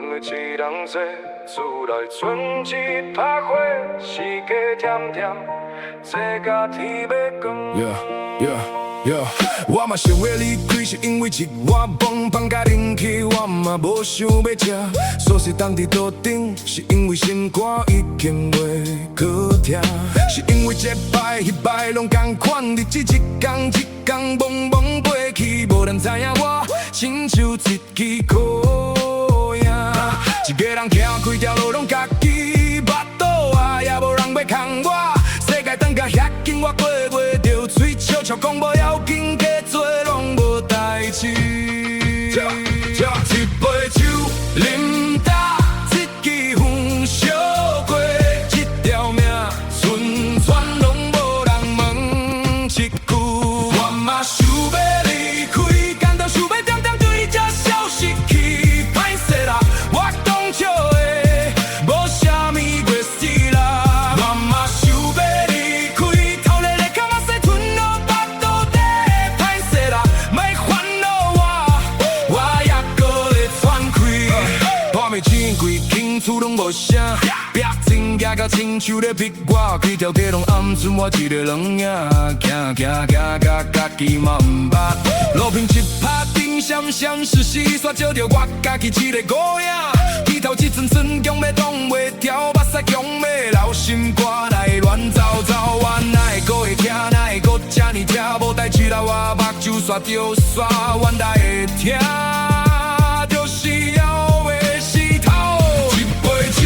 两个一人坐，厝内剩一拍火，四界甜甜，坐甲天要光。我嘛想要离开，是因为一碗饭放甲冷气，我嘛无想要吃。所以当伫桌顶，是因为心肝已经袂可听。是因为这摆迄摆拢同款，日子一天一天蒙蒙过去，无人知影我亲像一支孤影。一个人行开条路拢家己巴肚啊，也无人要扛我。世界转甲遐紧，我过袂着嘴笑笑讲无要紧，加做拢无代志。一杯酒啉干，一支烟烧过，这条命纯全拢无人问一句。我嘛想要离开，感动想要点点对这消失去，歹势啦，我讲笑的，无啥物月事啦。我嘛想要离开，头日日卡马西吞落巴肚底，歹势啦，莫烦恼我也搁会喘气。半暝钱柜，轻厝拢无声，壁真夹到亲像咧逼我，规条街拢暗剩我一个人影，行家己嘛毋捌。路边一拍灯闪闪实时，煞照着我家己一个孤影。低头一阵阵强要挡袂牢，目屎强要流，心肝内乱糟糟。我哪会搁会听，哪会搁这呢听？无代志啦，我目睭煞着煞，我哪会听？就是要的石头，一杯酒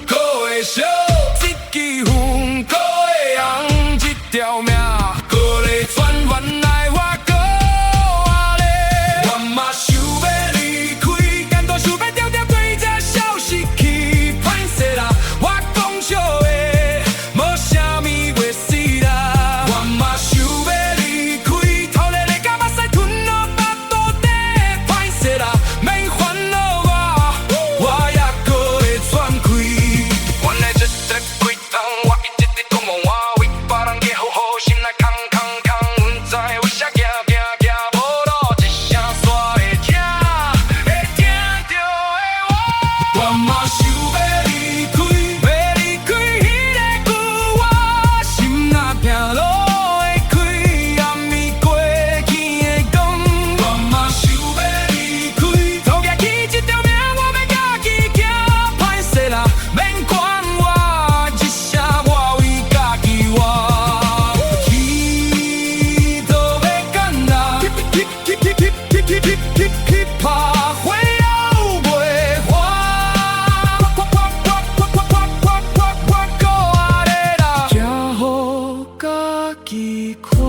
搁会烧，一支烟搁会红，一条命搁会传原来我搁活咧。我嘛想要离开，感动想要点点对这消失去，歹势啦，我讲笑的，无啥物月事啦。我嘛想要离开，头日日甲目屎吞落巴肚底，歹势啦，免烦恼我也搁会喘气。原来这几冬我一直伫讲梦话，为别人计好好，心内空。阮知为啥行无路，一声煞会听着的我。我嘛想要离开迄个旧我，心若拼路会开，暗暝过去的光。我嘛想要离开，头家起这条命，我要家己行，歹势啦，免管我，一声我为家己活。天都要干啦，拍火了袂花，我搁活咧啦，才予家己看。